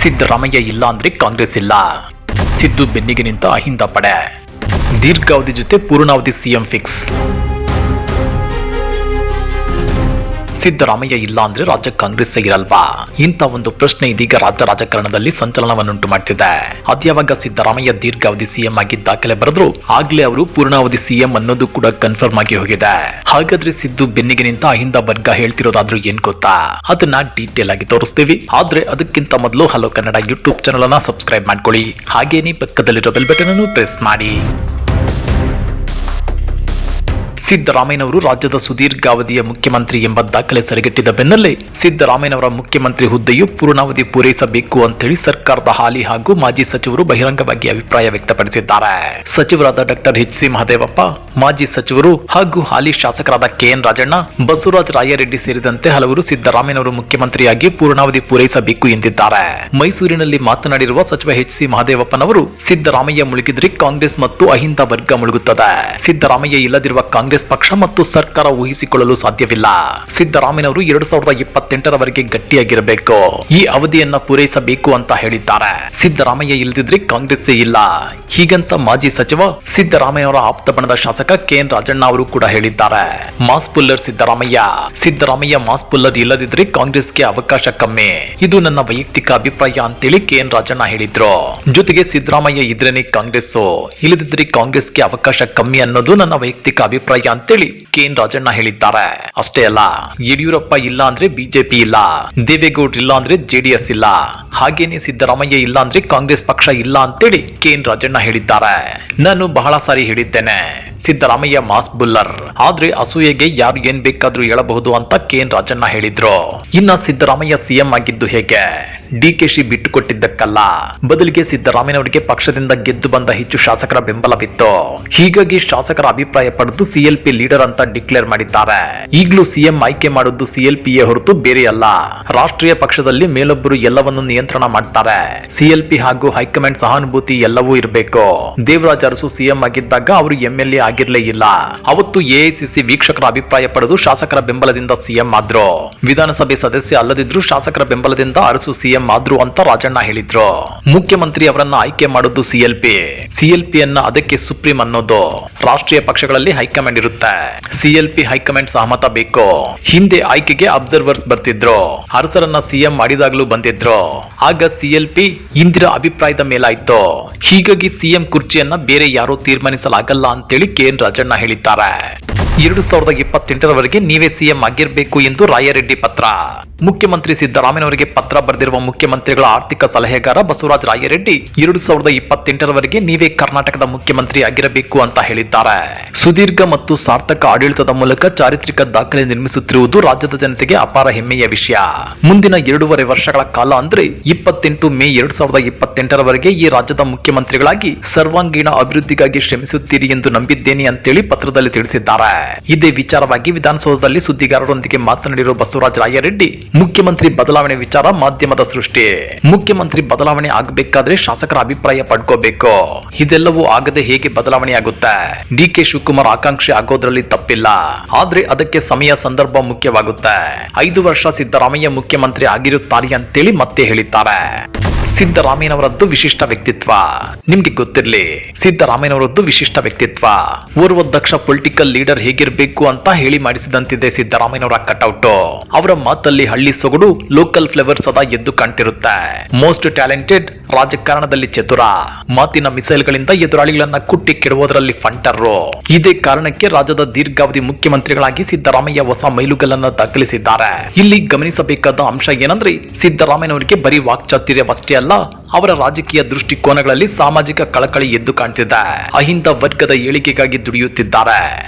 ಸಿದ್ದರಾಮಯ್ಯ ಇಲ್ಲ ಅಂದ್ರೆ ಕಾಂಗ್ರೆಸ್ ಇಲ್ಲ. ಸಿದ್ದು ಬೆನ್ನಿಗೆ ನಿಂತ ಅಹಿಂದ ಪಡೆ. ದೀರ್ಘಾವಧಿ ಜೊತೆ ಪೂರ್ಣಾವಧಿ ಸಿಎಂ ಫಿಕ್ಸ್. ಸಿದ್ದರಾಮಯ್ಯ ಇಲ್ಲ ಅಂದ್ರೆ ರಾಜ್ಯ ಕಾಂಗ್ರೆಸ್ ಇರಲ್ವಾ? ಇಂಥ ಒಂದು ಪ್ರಶ್ನೆ ಇದೀಗ ರಾಜ್ಯ ರಾಜಕಾರಣದಲ್ಲಿ ಸಂಚಲನವನ್ನುಂಟು ಮಾಡ್ತಿದೆ. ಅದ್ಯಾವಾಗ ಸಿದ್ದರಾಮಯ್ಯ ದೀರ್ಘಾವಧಿ ಸಿಎಂ ಆಗಿ ದಾಖಲೆ ಬರೆದ್ರು ಆಗ್ಲೇ ಅವರು ಪೂರ್ಣಾವಧಿ ಸಿಎಂ ಅನ್ನೋದು ಕೂಡ ಕನ್ಫರ್ಮ್ ಆಗಿ ಹೋಗಿದೆ. ಹಾಗಾದ್ರೆ ಸಿದ್ದು ಬೆನ್ನಿಗೆ ನಿಂತ ಅಹಿಂದ ವರ್ಗ ಹೇಳ್ತಿರೋದಾದ್ರೂ ಏನ್ ಗೊತ್ತಾ? ಅದನ್ನ ಡೀಟೇಲ್ ಆಗಿ ತೋರಿಸ್ತೀವಿ. ಆದ್ರೆ ಅದಕ್ಕಿಂತ ಮೊದಲು ಹಲೋ ಕನ್ನಡ ಯೂಟ್ಯೂಬ್ ಚಾನಲ್ ಅನ್ನ ಸಬ್ಸ್ಕ್ರೈಬ್ ಮಾಡ್ಕೊಳ್ಳಿ. ಹಾಗೇನೇ ಪಕ್ಕದಲ್ಲಿರೋ ಬೆಲ್ ಬಟನ್ ಅನ್ನು ಪ್ರೆಸ್ ಮಾಡಿ. ಸಿದ್ದರಾಮಯ್ಯನವರು ರಾಜ್ಯದ ಸುದೀರ್ಘಾವಧಿಯ ಮುಖ್ಯಮಂತ್ರಿ ಎಂಬ ದಾಖಲೆ ಸರಿಗಟ್ಟಿದ ಬೆನ್ನಲ್ಲೇ ಸಿದ್ದರಾಮಯ್ಯನವರ ಮುಖ್ಯಮಂತ್ರಿ ಹುದ್ದೆಯು ಪೂರ್ಣಾವಧಿ ಪೂರೈಸಬೇಕು ಅಂತೇಳಿ ಸರ್ಕಾರದ ಹಾಲಿ ಹಾಗೂ ಮಾಜಿ ಸಚಿವರು ಬಹಿರಂಗವಾಗಿ ಅಭಿಪ್ರಾಯ ವ್ಯಕ್ತಪಡಿಸಿದ್ದಾರೆ. ಸಚಿವರಾದ ಡಾಕ್ಟರ್ ಎಚ್ ಸಿ ಮಹದೇವಪ್ಪ, ಮಾಜಿ ಸಚಿವರು ಹಾಗೂ ಹಾಲಿ ಶಾಸಕರಾದ ಕೆಎನ್ ರಾಜಣ್ಣ, ಬಸವರಾಜ ರಾಯರೆಡ್ಡಿ ಸೇರಿದಂತೆ ಹಲವರು ಸಿದ್ದರಾಮಯ್ಯನವರು ಮುಖ್ಯಮಂತ್ರಿಯಾಗಿ ಪೂರ್ಣಾವಧಿ ಪೂರೈಸಬೇಕು ಎಂದಿದ್ದಾರೆ. ಮೈಸೂರಿನಲ್ಲಿ ಮಾತನಾಡಿರುವ ಸಚಿವ ಎಚ್ ಸಿ ಮಹದೇವಪ್ಪನವರು, ಸಿದ್ದರಾಮಯ್ಯ ಮುಳುಗಿದ್ರೆ ಕಾಂಗ್ರೆಸ್ ಮತ್ತು ಅಹಿಂದ ವರ್ಗ ಮುಳುಗುತ್ತದೆ. ಸಿದ್ದರಾಮಯ್ಯ ಇಲ್ಲದಿರುವ ಕಾಂಗ್ರೆಸ್ ಪಕ್ಷ ಮತ್ತು ಸರ್ಕಾರ ಊಹಿಸಿಕೊಳ್ಳಲು ಸಾಧ್ಯವಿಲ್ಲ. ಸಿದ್ದರಾಮಯ್ಯನವರು 2028ರವರೆಗೆ ಗಟ್ಟಿಯಾಗಿರಬೇಕು. ಈ ಅವಧಿಯನ್ನ ಪೂರೈಸಬೇಕು ಅಂತ ಹೇಳಿದ್ದಾರೆ. ಸಿದ್ದರಾಮಯ್ಯ ಇಲ್ಲದಿದ್ರೆ ಕಾಂಗ್ರೆಸ್ ಇಲ್ಲ. ಹೀಗಂತ ಮಾಜಿ ಸಚಿವ ಸಿದ್ದರಾಮಯ್ಯವರ ಆಪ್ತ ಬಣದ ಶಾಸಕ ಕೆಎನ್ ರಾಜಣ್ಣ ಅವರು ಕೂಡ ಹೇಳಿದ್ದಾರೆ. Mass puller Siddaramaiah mass puller ಇಲ್ಲದಿದ್ರೆ ಕಾಂಗ್ರೆಸ್ಗೆ ಅವಕಾಶ ಕಮ್ಮಿ. ಇದು ನನ್ನ ವೈಯಕ್ತಿಕ ಅಭಿಪ್ರಾಯ ಅಂತೇಳಿ ಕೆಎನ್ ರಾಜಣ್ಣ ಹೇಳಿದ್ರು. ಜೊತೆಗೆ ಸಿದ್ದರಾಮಯ್ಯ ಇದ್ರೇನೆ ಕಾಂಗ್ರೆಸ್, ಇಲ್ಲದಿದ್ರೆ ಕಾಂಗ್ರೆಸ್ಗೆ ಅವಕಾಶ ಕಮ್ಮಿ ಅನ್ನೋದು ನನ್ನ ವೈಯಕ್ತಿಕ ಅಭಿಪ್ರಾಯ ಅಂತೇಳಿ ಕೆಎನ್ ರಾಜಣ್ಣ ಹೇಳಿದ್ದಾರೆ. ಅಷ್ಟೇ ಅಲ್ಲ, ಯಡಿಯೂರಪ್ಪ ಇಲ್ಲ ಅಂದ್ರೆ ಬಿಜೆಪಿ ಇಲ್ಲ, ದೇವೇಗೌಡರು ಇಲ್ಲ ಅಂದ್ರೆ ಜೆಡಿಎಸ್ ಇಲ್ಲ, ಹಾಗೇನೆ ಸಿದ್ದರಾಮಯ್ಯ ಇಲ್ಲ ಅಂದ್ರೆ ಕಾಂಗ್ರೆಸ್ ಪಕ್ಷ ಇಲ್ಲ ಅಂತೇಳಿ ಕೆಎನ್ ರಾಜಣ್ಣ ಹೇಳಿದ್ದಾರೆ. ನಾನು ಬಹಳ ಸಾರಿ ಹೇಳಿದ್ದೇನೆ, ಸಿದ್ದರಾಮಯ್ಯ ಮಾಸ್ ಬುಲ್ಲರ್, ಆದ್ರೆ ಅಸೂಯೆಗೆ ಯಾರು ಏನ್ ಬೇಕಾದ್ರೂ ಹೇಳಬಹುದು ಅಂತ ಕೆಎನ್ ರಾಜಣ್ಣ ಹೇಳಿದ್ರು. ಇನ್ನ ಸಿದ್ದರಾಮಯ್ಯ ಸಿಎಂ ಆಗಿದ್ದು ಹೇಗೆ? ಡಿಕೆಶಿ ಬಿಟ್ಟುಕೊಟ್ಟಿದ್ದಕ್ಕಲ್ಲ, ಬದಲಿಗೆ ಸಿದ್ದರಾಮಯ್ಯನವರಿಗೆ ಪಕ್ಷದಿಂದ ಗೆದ್ದು ಬಂದ ಹೆಚ್ಚು ಶಾಸಕರ ಬೆಂಬಲವಿತ್ತು. ಹೀಗಾಗಿ ಶಾಸಕರ ಅಭಿಪ್ರಾಯ ಪಡೆದು ಸಿಎಲ್ಪಿ ಲೀಡರ್ ಅಂತ ಡಿಕ್ಲೇರ್ ಮಾಡಿದ್ದಾರೆ. ಈಗಲೂ ಸಿಎಂ ಆಯ್ಕೆ ಮಾಡುವುದು ಸಿಎಲ್ಪಿಯೇ ಹೊರತು ಬೇರೆ ಅಲ್ಲ. ರಾಷ್ಟ್ರೀಯ ಪಕ್ಷದಲ್ಲಿ ಮೇಲೊಬ್ಬರು ಎಲ್ಲವನ್ನು ನಿಯಂತ್ರಣ ಮಾಡ್ತಾರೆ. ಸಿಎಲ್ಪಿ ಹಾಗೂ ಹೈಕಮಾಂಡ್ ಸಹಾನುಭೂತಿ ಎಲ್ಲವೂ ಇರಬೇಕು. ದೇವರಾಜ ಅರಸು ಸಿಎಂ ಆಗಿದ್ದಾಗ ಅವರು ಎಂಎಲ್ಎ ಆಗಿರ್ಲೇ ಇಲ್ಲ. ಅವತ್ತು ಎಐಸಿಸಿ ವೀಕ್ಷಕರ ಅಭಿಪ್ರಾಯ ಪಡೆದು ಶಾಸಕರ ಬೆಂಬಲದಿಂದ ಸಿಎಂ ಆದ್ರು. ವಿಧಾನಸಭೆ ಸದಸ್ಯ ಅಲ್ಲದಿದ್ರು ಶಾಸಕರ ಬೆಂಬಲದಿಂದ ಅರಸು ಸಿಎಂ ಆದ್ರು ಅಂತ ರಾಜಣ್ಣ ಹೇಳಿದ್ರು. ಮುಖ್ಯಮಂತ್ರಿ ಅವರನ್ನ ಆಯ್ಕೆ ಮಾಡೋದು ಸಿಎಲ್ಪಿಯನ್ನ ಅದಕ್ಕೆ ಸುಪ್ರೀಂ ಅನ್ನೋದು. ರಾಷ್ಟ್ರೀಯ ಪಕ್ಷಗಳಲ್ಲಿ ಹೈಕಮಾಂಡ್ ಇರುತ್ತೆ. ಸಿಎಲ್ಪಿ ಹೈಕಮಾಂಡ್ ಸಹಮತ ಬೇಕು. ಹಿಂದೆ ಆಯ್ಕೆಗೆ ಅಬ್ಸರ್ವರ್ಸ್ ಬರ್ತಿದ್ರು. ಅರಸರನ್ನ ಸಿಎಂ ಮಾಡಿದಾಗ್ಲೂ ಬಂದಿದ್ರು. ಆಗ ಸಿಎಲ್ಪಿ ಇಂದಿರಾ ಅಭಿಪ್ರಾಯದ ಮೇಲಾಯ್ತು. ಹೀಗಾಗಿ ಸಿಎಂ ಕುರ್ಚಿಯನ್ನ ಬೇರೆ ಯಾರೂ ತೀರ್ಮಾನಿಸಲಾಗಲ್ಲ ಅಂತೇಳಿ ಕೆಎನ್ ರಾಜಣ್ಣ ಹೇಳಿದ್ದಾರೆ. 2028ರವರೆಗೆ ನೀವೇ ಸಿಎಂ ಆಗಿರಬೇಕು ಎಂದು ರಾಯರೆಡ್ಡಿ ಪತ್ರ. ಮುಖ್ಯಮಂತ್ರಿ ಸಿದ್ದರಾಮಯ್ಯನವರಿಗೆ ಪತ್ರ ಬರೆದಿರುವ ಮುಖ್ಯಮಂತ್ರಿಗಳ ಆರ್ಥಿಕ ಸಲಹೆಗಾರ ಬಸವರಾಜ ರಾಯರೆಡ್ಡಿ 2028ರವರೆಗೆ ನೀವೇ ಕರ್ನಾಟಕದ ಮುಖ್ಯಮಂತ್ರಿ ಆಗಿರಬೇಕು ಅಂತ ಹೇಳಿದ್ದಾರೆ. ಸುದೀರ್ಘ ಮತ್ತು ಸಾರ್ಥಕ ಆಡಳಿತದ ಮೂಲಕ ಚಾರಿತ್ರಿಕ ದಾಖಲೆ ನಿರ್ಮಿಸುತ್ತಿರುವುದು ರಾಜ್ಯದ ಜನತೆಗೆ ಅಪಾರ ಹೆಮ್ಮೆಯ ವಿಷಯ. ಮುಂದಿನ 2.5 ವರ್ಷಗಳ ಕಾಲ ಅಂದ್ರೆ 28 ಮೇ 2028ರವರೆಗೆ ಈ ರಾಜ್ಯದ ಮುಖ್ಯಮಂತ್ರಿಗಳಾಗಿ ಸರ್ವಾಂಗೀಣ ಅಭಿವೃದ್ಧಿಗಾಗಿ ಶ್ರಮಿಸುತ್ತೀರಿ ಎಂದು ನಂಬಿದ್ದೇನೆ ಅಂತೇಳಿ ಪತ್ರದಲ್ಲಿ ತಿಳಿಸಿದ್ದಾರೆ. ಇದೇ ವಿಚಾರವಾಗಿ ವಿಧಾನಸೌಧದಲ್ಲಿ ಸುದ್ದಿಗಾರರೊಂದಿಗೆ ಮಾತನಾಡಿರುವ ಬಸವರಾಜ ರಾಯರೆಡ್ಡಿ, ಮುಖ್ಯಮಂತ್ರಿ ಬದಲಾವಣೆ ವಿಚಾರ ಮಾಧ್ಯಮದ ಸೃಷ್ಟಿ. ಮುಖ್ಯಮಂತ್ರಿ ಬದಲಾವಣೆ ಆಗಬೇಕಾದ್ರೆ ಶಾಸಕರ ಅಭಿಪ್ರಾಯ ಪಡ್ಕೋಬೇಕು. ಇದೆಲ್ಲವೂ ಆಗದೆ ಹೇಗೆ ಬದಲಾವಣೆ ಆಗುತ್ತೆ? ಡಿಕೆ ಶಿವಕುಮಾರ್ ಆಕಾಂಕ್ಷೆ ಆಗೋದ್ರಲ್ಲಿ ತಪ್ಪಿಲ್ಲ, ಆದ್ರೆ ಅದಕ್ಕೆ ಸಮಯ ಸಂದರ್ಭ ಮುಖ್ಯವಾಗುತ್ತೆ. 5 ವರ್ಷ ಸಿದ್ದರಾಮಯ್ಯ ಮುಖ್ಯಮಂತ್ರಿ ಆಗಿರುತ್ತಾರೆ ಅಂತೇಳಿ ಮತ್ತೆ ಹೇಳಿದ್ದಾರೆ. ಸಿದ್ದರಾಮಯ್ಯನವರದ್ದು ವಿಶಿಷ್ಟ ವ್ಯಕ್ತಿತ್ವ. ನಿಮ್ಗೆ ಗೊತ್ತಿರ್ಲಿ, ಸಿದ್ದರಾಮಯ್ಯನವರದ್ದು ವಿಶಿಷ್ಟ ವ್ಯಕ್ತಿತ್ವ. ಓರ್ವ ದಕ್ಷ ಪೊಲಿಟಿಕಲ್ ಲೀಡರ್ ಹೇಗಿರ್ಬೇಕು ಅಂತ ಹೇಳಿ ಮಾಡಿಸಿದಂತಿದೆ ಸಿದ್ದರಾಮಯ್ಯನವರ ಕಟ್ಔಟ್. ಅವರ ಮಾತಲ್ಲಿ ಹಳ್ಳಿ ಸೊಗಡು, ಲೋಕಲ್ ಫ್ಲೇವರ್ ಸದಾ ಎದ್ದು ಕಾಣ್ತಿರುತ್ತೆ. ಮೋಸ್ಟ್ ಟ್ಯಾಲೆಂಟೆಡ್, ರಾಜಕಾರಣದಲ್ಲಿ ಚತುರ, ಮಾತಿನ ಮಿಸೈಲ್ಗಳಿಂದ ಎದುರಾಳಿಗಳನ್ನ ಕುಟ್ಟಿ ಕೆಡುವುದರಲ್ಲಿ ಫಂಟರ್ರು. ಇದೇ ಕಾರಣಕ್ಕೆ ರಾಜ್ಯದ ದೀರ್ಘಾವಧಿ ಮುಖ್ಯಮಂತ್ರಿಗಳಾಗಿ ಸಿದ್ದರಾಮಯ್ಯ ಹೊಸ ಮೈಲುಗಲ್ಲನ್ನ ದಾಖಲಿಸಿದ್ದಾರೆ. ಇಲ್ಲಿ ಗಮನಿಸಬೇಕಾದ ಅಂಶ ಏನಂದ್ರೆ, ಸಿದ್ದರಾಮಯ್ಯನವರಿಗೆ ಬರೀ ವಾಕ್ಚಾತುರ್ಯವಷ್ಟೇ ಅಲ್ಲ, ಅವರ ರಾಜಕೀಯ ದೃಷ್ಟಿಕೋನಗಳಲ್ಲಿ ಸಾಮಾಜಿಕ ಕಳಕಳಿ ಎದ್ದು ಕಾಣ್ತಿದೆ. ಅಹಿಂದ ವರ್ಗದ ಏಳಿಗೆಗಾಗಿ ದುಡಿಯುತ್ತಿದ್ದಾರೆ.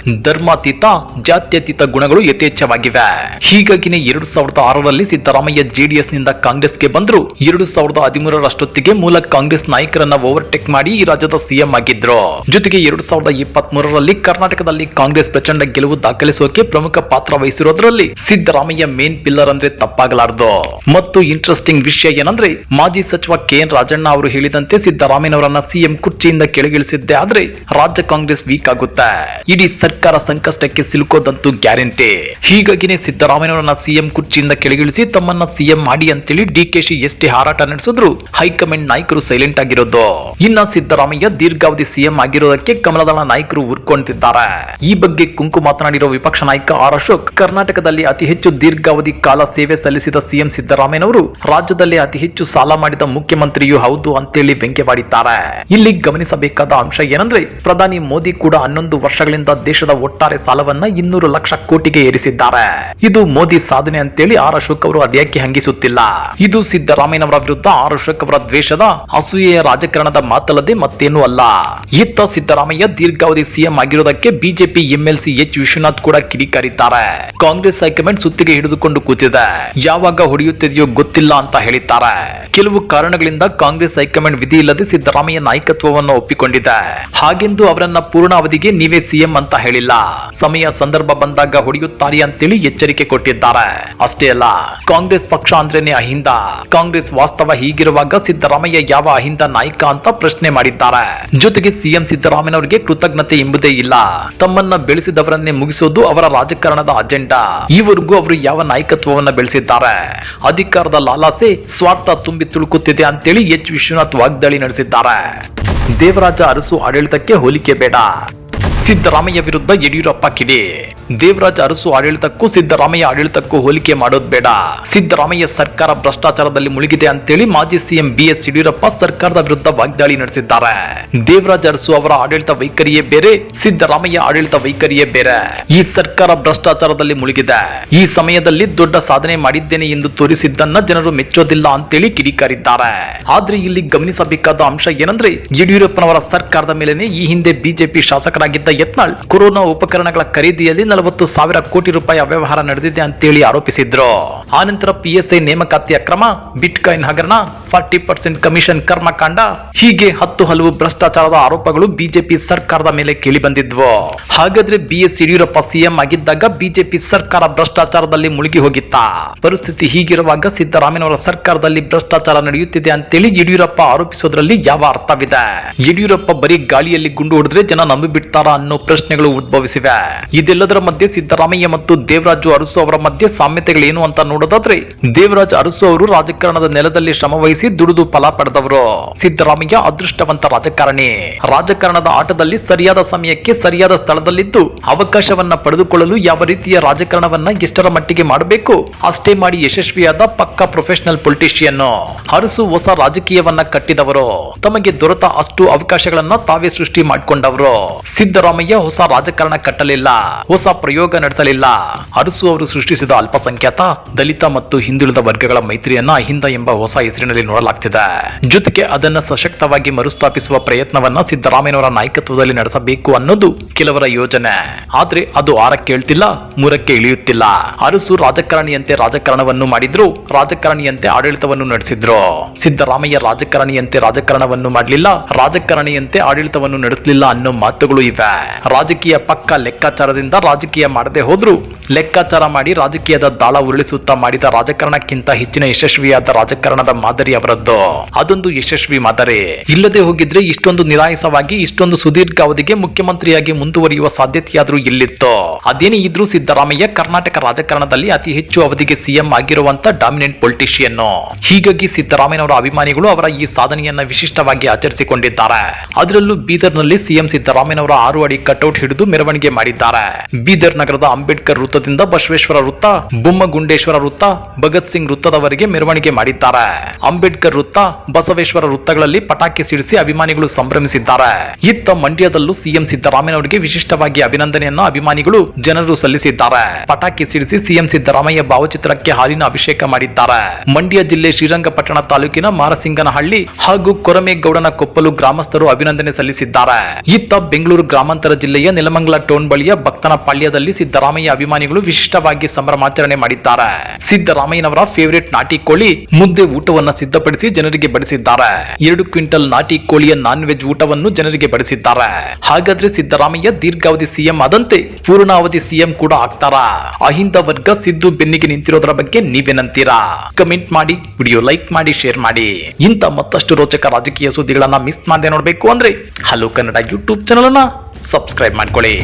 ಧರ್ಮಾತೀತ, ಜಾತ್ಯತೀತ ಗುಣಗಳು ಯಥೇಚ್ಛವಾಗಿವೆ. ಹೀಗಾಗಿನೇ 2006ರಲ್ಲಿ ಸಿದ್ದರಾಮಯ್ಯ ಜೆಡಿಎಸ್ ನಿಂದ ಕಾಂಗ್ರೆಸ್ಗೆ ಬಂದ್ರು. 2013ರಷ್ಟೊತ್ತಿಗೆ ಮೂಲ ಕಾಂಗ್ರೆಸ್ ನಾಯಕರನ್ನ ಓವರ್ಟೇಕ್ ಮಾಡಿ ಈ ರಾಜ್ಯದ ಸಿಎಂ ಆಗಿದ್ರು. ಜೊತೆಗೆ 2023ರಲ್ಲಿ ಕರ್ನಾಟಕದಲ್ಲಿ ಕಾಂಗ್ರೆಸ್ ಪ್ರಚಂಡ ಗೆಲುವು ದಾಖಲಿಸೋಕೆ ಪ್ರಮುಖ ಪಾತ್ರ ವಹಿಸಿರೋದ್ರಲ್ಲಿ ಸಿದ್ದರಾಮಯ್ಯ ಮೇನ್ ಪಿಲ್ಲರ್ ಅಂದ್ರೆ ತಪ್ಪಾಗಲಾರದು. ಮತ್ತು ಇಂಟ್ರೆಸ್ಟಿಂಗ್ ವಿಷಯ ಏನಂದ್ರೆ, ಮಾಜಿ ಸಚಿವ ಕೆಎನ್ ರಾಜಣ್ಣ ಅವರು ಹೇಳಿದಂತೆ ಸಿದ್ದರಾಮಯ್ಯನವರನ್ನ ಸಿಎಂ ಕುರ್ಚಿಯಿಂದ ಕೆಳಗಿಳಿಸಿದ್ದೆ ಆದ್ರೆ ರಾಜ್ಯ ಕಾಂಗ್ರೆಸ್ ವೀಕ್ ಆಗುತ್ತೆ. ಇಡೀ ಸರ್ಕಾರ ಸಂಕಷ್ಟಕ್ಕೆ ಸಿಲುಕೋದಂತೂ ಗ್ಯಾರಂಟಿ. ಹೀಗಾಗಿನೇ ಸಿದ್ದರಾಮಯ್ಯನವರನ್ನ ಸಿಎಂ ಕುರ್ಚಿಯಿಂದ ಕೆಳಗಿಳಿಸಿ ತಮ್ಮನ್ನ ಸಿಎಂ ಮಾಡಿ ಅಂತೇಳಿ ಡಿಕೆಶಿ ಎಷ್ಟೇ ಹಾರಾಟ ನಡೆಸಿದ್ರು ಹೈಕಮಾಂಡ್ ನಾಯಕರು ಸೈಲೆಂಟ್ ಆಗಿರೋದು. ಇನ್ನ ಸಿದ್ದರಾಮಯ್ಯ ದೀರ್ಘಾವಧಿ ಸಿಎಂ ಆಗಿರೋದಕ್ಕೆ ಕಮಲದಳ ನಾಯಕರು ಉರ್ಕೊಂತಿದ್ದಾರೆ. ಈ ಬಗ್ಗೆ ಕುಂಕು ಮಾತನಾಡಿರೋ ವಿಪಕ್ಷ ನಾಯಕ ಆರ್ ಅಶೋಕ್, ಕರ್ನಾಟಕದಲ್ಲಿ ಅತಿ ಹೆಚ್ಚು ದೀರ್ಘಾವಧಿ ಕಾಲ ಸೇವೆ ಸಲ್ಲಿಸಿದ ಸಿಎಂ ಸಿದ್ದರಾಮಯ್ಯನವರು ರಾಜ್ಯದಲ್ಲಿ ಅತಿ ಹೆಚ್ಚು ಸಾಲ ಮಾಡಿದ ಮುಖ್ಯಮಂತ್ರಿಯೂ ಹೌದು ಅಂತೇಳಿ ವ್ಯಂಗ್ಯವಾಡಿದ್ದಾರೆ. ಇಲ್ಲಿ ಗಮನಿಸಬೇಕಾದ ಅಂಶ ಏನಂದ್ರೆ ಪ್ರಧಾನಿ ಮೋದಿ ಕೂಡ 11 ವರ್ಷಗಳಿಂದ ದೇಶದ ಒಟ್ಟಾರೆ ಸಾಲವನ್ನ 200 ಲಕ್ಷ ಕೋಟಿಗೆ ಏರಿಸಿದ್ದಾರೆ. ಇದು ಮೋದಿ ಸಾಧನೆ ಅಂತೇಳಿ ಆರ್ ಅಶೋಕ್ ಅವರು ಅದ್ಯಾಕೆ ಹಂಗಿಸುತ್ತಿಲ್ಲ. ಇದು ಸಿದ್ದರಾಮಯ್ಯನವರ ವಿರುದ್ಧ ಆರ್ ಅಶೋಕ್ ಅವರ ದ್ವೇಷದ ಅಸೂಯೆಯ ರಾಜಕಾರಣದ ಮಾತಲ್ಲದೆ ಮತ್ತೇನೂ ಅಲ್ಲ. ಇತ್ತ ಸಿದ್ದರಾಮಯ್ಯ ದೀರ್ಘಾವಧಿ ಸಿಎಂ ಆಗಿರೋದಕ್ಕೆ ಬಿಜೆಪಿ ಎಂಎಲ್ಸಿ ಎಚ್ ವಿಶ್ವನಾಥ್ ಕೂಡ ಕಿಡಿಕಾರಿದ್ದಾರೆ. ಕಾಂಗ್ರೆಸ್ ಹೈಕಮಾಂಡ್ ಸುತ್ತಿಗೆ ಹಿಡಿದುಕೊಂಡು ಕೂತಿದೆ, ಯಾವಾಗ ಹೊಡೆಯುತ್ತಿದೆಯೋ ಗೊತ್ತಿಲ್ಲ ಅಂತ ಹೇಳಿದ್ದಾರೆ. ಕೆಲವು ಕಾರಣಗಳಿಂದ ಕಾಂಗ್ರೆಸ್ ಹೈಕಮಾಂಡ್ ವಿಧಿ ಇಲ್ಲದೆ ಸಿದ್ದರಾಮಯ್ಯ ನಾಯಕತ್ವವನ್ನು ಒಪ್ಪಿಕೊಂಡಿದೆ. ಹಾಗೆಂದು ಅವರನ್ನ ಪೂರ್ಣ ಅವಧಿಗೆ ನೀವೇ ಸಿಎಂ ಅಂತ ಹೇಳಿಲ್ಲ. ಸಮಯ ಸಂದರ್ಭ ಬಂದಾಗ ಹೊಡೆಯುತ್ತಾರೆ ಅಂತೇಳಿ ಎಚ್ಚರಿಕೆ ಕೊಟ್ಟಿದ್ದಾರೆ. ಅಷ್ಟೇ ಅಲ್ಲ, ಕಾಂಗ್ರೆಸ್ ಪಕ್ಷ ಅಂದ್ರೇನೆ ಅಹಿಂದ. ಕಾಂಗ್ರೆಸ್ ವಾಸ್ತವ ಹೀಗಿರುವಾಗ ಸಿದ್ದರಾಮಯ್ಯ ಯಾವ ಅಹಿಂದ ನಾಯಕ ಅಂತ ಪ್ರಶ್ನೆ ಮಾಡಿದ್ದಾರೆ. ಜೊತೆಗೆ ಸಿಎಂ ಸಿದ್ದರಾಮಯ್ಯನವರಿಗೆ ಕೃತಜ್ಞತೆ ಎಂಬುದೇ ಇಲ್ಲ. ತಮ್ಮನ್ನ ಬೆಳೆಸಿದವರನ್ನೇ ಮುಗಿಸೋದು ಅವರ ರಾಜಕಾರಣದ ಅಜೆಂಡಾ. ಈವರೆಗೂ ಅವರು ಯಾವ ನಾಯಕತ್ವವನ್ನ ಬೆಳೆಸಿದ್ದಾರೆ? ಅಧಿಕಾರದ ಲಾಲಾಸೆ, ಸ್ವಾರ್ಥ ತುಂಬಿ ತುಳುಕುತ್ತಿದೆ ಅಂತೇಳಿ ಎಚ್ ವಿಶ್ವನಾಥ್ ವಾಗ್ದಾಳಿ ನಡೆಸಿದ್ದಾರೆ. ದೇವರಾಜ ಅರಸು ಆಡಳಿತಕ್ಕೆ ಹೋಲಿಕೆ ಬೇಡ, ಸಿದ್ದರಾಮಯ್ಯ ವಿರುದ್ಧ ಯಡಿಯೂರಪ್ಪ ಕಿಡಿ. ದೇವರಾಜ ಅರಸು ಆಡಳಿತಕ್ಕೂ ಸಿದ್ದರಾಮಯ್ಯ ಆಡಳಿತಕ್ಕೂ ಹೋಲಿಕೆ ಮಾಡೋದು ಬೇಡ. ಸಿದ್ದರಾಮಯ್ಯ ಸರ್ಕಾರ ಭ್ರಷ್ಟಾಚಾರದಲ್ಲಿ ಮುಳುಗಿದೆ ಅಂತೇಳಿ ಮಾಜಿ ಸಿಎಂ ಬಿಎಸ್ ಯಡಿಯೂರಪ್ಪ ಸರ್ಕಾರದ ವಿರುದ್ಧ ವಾಗ್ದಾಳಿ ನಡೆಸಿದ್ದಾರೆ. ದೇವರಾಜ ಅರಸು ಅವರ ಆಡಳಿತ ವೈಖರಿಯೇ ಬೇರೆ, ಸಿದ್ದರಾಮಯ್ಯ ಆಡಳಿತ ವೈಖರಿಯೇ ಬೇರೆ. ಈ ಸರ್ಕಾರ ಭ್ರಷ್ಟಾಚಾರದಲ್ಲಿ ಮುಳುಗಿದೆ. ಈ ಸಮಯದಲ್ಲಿ ದೊಡ್ಡ ಸಾಧನೆ ಮಾಡಿದ್ದೇನೆ ಎಂದು ತೋರಿಸಿದ್ದನ್ನ ಜನರು ಮೆಚ್ಚೋದಿಲ್ಲ ಅಂತೇಳಿ ಕಿಡಿಕಾರಿದ್ದಾರೆ. ಆದ್ರೆ ಇಲ್ಲಿ ಗಮನಿಸಬೇಕಾದ ಅಂಶ ಏನಂದ್ರೆ ಯಡಿಯೂರಪ್ಪನವರ ಸರ್ಕಾರದ ಮೇಲೆನೆ ಈ ಹಿಂದೆ ಬಿಜೆಪಿ ಶಾಸಕರಾಗಿದ್ದ ಯತ್ನಾಳ್ ಕೊರೋನಾ ಉಪಕರಣಗಳ ಖರೀದಿಯಲ್ಲಿ 40,000 ಕೋಟಿ ರೂಪಾಯಿ ಅವ್ಯವಹಾರ ನಡೆದಿದೆ ಅಂತೇಳಿ ಆರೋಪಿಸಿದ್ರು. ಆನಂತರ ಪಿಎಸ್ಐ ನೇಮಕಾತಿ ಅಕ್ರಮ, ಬಿಟ್ಕಾಯಿನ್ ಹಗರಣ, 40% ಕಮಿಷನ್ ಕರ್ಮಕಾಂಡ, ಹೀಗೆ 10 ಹಲವು ಭ್ರಷ್ಟಾಚಾರದ ಆರೋಪಗಳು ಬಿಜೆಪಿ ಸರ್ಕಾರದ ಮೇಲೆ ಕೇಳಿ ಬಂದಿದ್ವು. ಹಾಗಾದ್ರೆ ಬಿಎಸ್ ಯಡಿಯೂರಪ್ಪ ಸಿಎಂ ಆಗಿದ್ದಾಗ ಬಿಜೆಪಿ ಸರ್ಕಾರ ಭ್ರಷ್ಟಾಚಾರದಲ್ಲಿ ಮುಳುಗಿ ಹೋಗಿತ್ತ? ಪರಿಸ್ಥಿತಿ ಹೀಗಿರುವಾಗ ಸಿದ್ದರಾಮಯ್ಯನವರ ಸರ್ಕಾರದಲ್ಲಿ ಭ್ರಷ್ಟಾಚಾರ ನಡೆಯುತ್ತಿದೆ ಅಂತೇಳಿ ಯಡಿಯೂರಪ್ಪ ಆರೋಪಿಸೋದ್ರಲ್ಲಿ ಯಾವ ಅರ್ಥವಿದೆ? ಯಡಿಯೂರಪ್ಪ ಬರೀ ಗಾಳಿಯಲ್ಲಿ ಗುಂಡು ಹೊಡೆದ್ರೆ ಜನ ನಂಬಿಬಿಡ್ತಾರ ಅನ್ನೋ ಪ್ರಶ್ನೆಗಳು ಉದ್ಭವಿಸಿವೆ. ಇದೆಲ್ಲದರ ಮಧ್ಯೆ ಸಿದ್ದರಾಮಯ್ಯ ಮತ್ತು ದೇವರಾಜು ಅರಸು ಅವರ ಮಧ್ಯೆ ಸಾಮ್ಯತೆಗಳೇನು ಅಂತ ನೋಡೋದಾದ್ರೆ, ದೇವರಾಜ್ ಅರಸು ಅವರು ರಾಜಕಾರಣದ ನೆಲದಲ್ಲಿ ಶ್ರಮವಹಿಸಿ ದುಡಿದು ಫಲ ಪಡೆದವರು. ಸಿದ್ದರಾಮಯ್ಯ ಅದೃಷ್ಟವಂತ ರಾಜಕಾರಣಿ. ರಾಜಕಾರಣದ ಆಟದಲ್ಲಿ ಸರಿಯಾದ ಸಮಯಕ್ಕೆ ಸರಿಯಾದ ಸ್ಥಳದಲ್ಲಿದ್ದು ಅವಕಾಶವನ್ನ ಪಡೆದುಕೊಳ್ಳಲು ಯಾವ ರೀತಿಯ ರಾಜಕಾರಣವನ್ನ ಎಷ್ಟರ ಮಟ್ಟಿಗೆ ಮಾಡಬೇಕು ಅಷ್ಟೇ ಮಾಡಿ ಯಶಸ್ವಿಯಾದ ಪಕ್ಕಾ ಪ್ರೊಫೆಷನಲ್ ಪೊಲಿಟಿಷಿಯನ್. ಅರಸು ಹೊಸ ರಾಜಕೀಯವನ್ನ ಕಟ್ಟಿದವರು. ತಮಗೆ ದೊರೆತ ಅಷ್ಟು ಅವಕಾಶಗಳನ್ನ ತಾವೇ ಸೃಷ್ಟಿ ಮಾಡಿಕೊಂಡವರು. ಸಿದ್ದರಾಮಯ್ಯ ಹೊಸ ರಾಜಕಾರಣ ಕಟ್ಟಲಿಲ್ಲ, ಹೊಸ ಪ್ರಯೋಗ ನಡೆಸಲಿಲ್ಲ. ಅರಸು ಅವರು ಸೃಷ್ಟಿಸಿದ ಅಲ್ಪಸಂಖ್ಯಾತ, ದಲಿತ ಮತ್ತು ಹಿಂದುಳಿದ ವರ್ಗಗಳ ಮೈತ್ರಿಯನ್ನ ಅಹಿಂದ ಎಂಬ ಹೊಸ ಹೆಸರಿನಲ್ಲಿ ನೋಡಲಾಗ್ತಿದೆ. ಜೊತೆಗೆ ಅದನ್ನ ಸಶಕ್ತವಾಗಿ ಮರುಸ್ಥಾಪಿಸುವ ಪ್ರಯತ್ನವನ್ನ ಸಿದ್ದರಾಮಯ್ಯನವರ ನಾಯಕತ್ವದಲ್ಲಿ ನಡೆಸಬೇಕು ಅನ್ನೋದು ಕೆಲವರ ಯೋಜನೆ. ಆದ್ರೆ ಅದು 6ಕ್ಕೆ ಏಳ್ತಿಲ್ಲ, 3ಕ್ಕೆ ಇಳಿಯುತ್ತಿಲ್ಲ. ಅರಸು ರಾಜಕಾರಣಿಯಂತೆ ರಾಜಕಾರಣವನ್ನು ಮಾಡಿದ್ರು, ರಾಜಕಾರಣಿಯಂತೆ ಆಡಳಿತವನ್ನು ನಡೆಸಿದ್ರು. ಸಿದ್ದರಾಮಯ್ಯ ರಾಜಕಾರಣಿಯಂತೆ ರಾಜಕಾರಣವನ್ನು ಮಾಡಲಿಲ್ಲ, ರಾಜಕಾರಣಿಯಂತೆ ಆಡಳಿತವನ್ನು ನಡೆಸಲಿಲ್ಲ ಅನ್ನೋ ಮಾತುಗಳು ಇವೆ. ರಾಜಕೀಯ ಪಕ್ಕ ಲೆಕ್ಕಾಚಾರದಿಂದ ರಾಜಕೀಯ ಮಾಡದೆ ಹೋದ್ರು, ಲೆಕ್ಕಾಚಾರ ಮಾಡಿ ರಾಜಕೀಯದ ದಾಳ ಉರುಳಿಸುತ್ತಾ ಮಾಡಿದ ರಾಜಕಾರಣಕ್ಕಿಂತ ಹೆಚ್ಚಿನ ಯಶಸ್ವಿಯಾದ ರಾಜಕಾರಣದ ಮಾದರಿ ಅವರದ್ದು. ಅದೊಂದು ಯಶಸ್ವಿ ಮಾದರಿ. ಇಲ್ಲದೆ ಹೋಗಿದ್ರೆ ಇಷ್ಟೊಂದು ನಿರಾಯಸವಾಗಿ ಇಷ್ಟೊಂದು ಸುದೀರ್ಘ ಅವಧಿಗೆ ಮುಖ್ಯಮಂತ್ರಿಯಾಗಿ ಮುಂದುವರಿಯುವ ಸಾಧ್ಯತೆಯಾದ್ರೂ ಎಲ್ಲಿತ್ತು? ಅದೇನೇ ಇದ್ರೂ ಸಿದ್ದರಾಮಯ್ಯ ಕರ್ನಾಟಕ ರಾಜಕಾರಣದಲ್ಲಿ ಅತಿ ಹೆಚ್ಚು ಅವಧಿಗೆ ಸಿಎಂ ಆಗಿರುವಂತ ಡಾಮಿನೆಂಟ್ ಪೊಲಿಟಿಷಿಯನ್. ಹೀಗಾಗಿ ಸಿದ್ದರಾಮಯ್ಯನವರ ಅಭಿಮಾನಿಗಳು ಅವರ ಈ ಸಾಧನೆಯನ್ನ ವಿಶಿಷ್ಟವಾಗಿ ಆಚರಿಸಿಕೊಂಡಿದ್ದಾರೆ. ಅದರಲ್ಲೂ ಬೀದರ್ನಲ್ಲಿ ಸಿಎಂ ಸಿದ್ದರಾಮಯ್ಯನವರ 6 ಅಡಿ ಕಟೌಟ್ ಹಿಡಿದು ಮೆರವಣಿಗೆ ಮಾಡಿದ್ದಾರೆ. ಬೀದರ್ ನಗರದ ಅಂಬೇಡ್ಕರ್ ವೃತ್ತದಿಂದ ಬಸವೇಶ್ವರ ವೃತ್ತ, ಬೊಮ್ಮಗುಂಡೇಶ್ವರ ವೃತ್ತ, ಭಗತ್ ಸಿಂಗ್ ವೃತ್ತದವರೆಗೆ ಮೆರವಣಿಗೆ ಮಾಡಿದ್ದಾರೆ. ಅಂಬೇಡ್ಕರ್ ವೃತ್ತ, ಬಸವೇಶ್ವರ ವೃತ್ತಗಳಲ್ಲಿ ಪಟಾಕಿ ಸಿಡಿಸಿ ಅಭಿಮಾನಿಗಳು ಸಂಭ್ರಮಿಸಿದ್ದಾರೆ. ಇತ್ತ ಮಂಡ್ಯದಲ್ಲೂ ಸಿಎಂ ಸಿದ್ದರಾಮಯ್ಯನವರಿಗೆ ವಿಶಿಷ್ಟವಾಗಿ ಅಭಿನಂದನೆಯನ್ನ ಅಭಿಮಾನಿಗಳು ಜನರು ಸಲ್ಲಿಸಿದ್ದಾರೆ. ಪಟಾಕಿ ಸಿಡಿಸಿ ಸಿಎಂ ಸಿದ್ದರಾಮಯ್ಯ ಭಾವಚಿತ್ರಕ್ಕೆ ಹಾಲಿನ ಅಭಿಷೇಕ ಮಾಡಿದ್ದಾರೆ. ಮಂಡ್ಯ ಜಿಲ್ಲೆ ಶ್ರೀರಂಗಪಟ್ಟಣ ತಾಲೂಕಿನ ಮಾರಸಿಂಗನಹಳ್ಳಿ ಹಾಗೂ ಕೊರಮೇಗೌಡನ ಕೊಪ್ಪಲು ಗ್ರಾಮಸ್ಥರು ಅಭಿನಂದನೆ ಸಲ್ಲಿಸಿದ್ದಾರೆ. ಇತ್ತ ಬೆಂಗಳೂರು ಗ್ರಾಮಾಂತರ ಗ್ರಾಮಾಂತರ ಜಿಲ್ಲೆಯ ನೆಲಮಂಗಲ ಟೌನ್ ಬಳಿಯ ಭಕ್ತನಪಾಳ್ಯದಲ್ಲಿ ಸಿದ್ದರಾಮಯ್ಯ ಅಭಿಮಾನಿಗಳು ವಿಶಿಷ್ಟವಾಗಿ ಸಂಭ್ರಮಾಚರಣೆ ಮಾಡಿದ್ದಾರೆ. ಸಿದ್ದರಾಮಯ್ಯನವರ ಫೇವರೇಟ್ ನಾಟಿ ಕೋಳಿ ಮುದ್ದೆ ಊಟವನ್ನು ಸಿದ್ಧಪಡಿಸಿ ಜನರಿಗೆ ಬಡಿಸಿದ್ದಾರೆ. 2 ಕ್ವಿಂಟಲ್ ನಾಟಿ ಕೋಳಿಯ ನಾನ್ ವೆಜ್ ಊಟವನ್ನು ಜನರಿಗೆ ಬಡಿಸಿದ್ದಾರೆ. ಹಾಗಾದ್ರೆ ಸಿದ್ದರಾಮಯ್ಯ ದೀರ್ಘಾವಧಿ ಸಿಎಂ ಆದಂತೆ ಪೂರ್ಣಾವಧಿ ಸಿಎಂ ಕೂಡ ಆಗ್ತಾರಾ? ಅಹಿಂದ ವರ್ಗ ಸಿದ್ದು ಬೆನ್ನಿಗೆ ನಿಂತಿರೋದರ ಬಗ್ಗೆ ನೀವೇನಂತೀರಾ? ಕಮೆಂಟ್ ಮಾಡಿ, ವಿಡಿಯೋ ಲೈಕ್ ಮಾಡಿ, ಶೇರ್ ಮಾಡಿ. ಇಂಥ ಮತ್ತಷ್ಟು ರೋಚಕ ರಾಜಕೀಯ ಸುದ್ದಿಗಳನ್ನ ಮಿಸ್ ಮಾಡದೆ ನೋಡಬೇಕು ಅಂದ್ರೆ ಹಲೋ ಕನ್ನಡ ಯೂಟ್ಯೂಬ್ ಚಾನಲ್ ಅನ್ನ ಸಬ್ಸ್ಕ್ರೈಬ್ ಮಾಡ್ಕೊಳ್ಳಿ.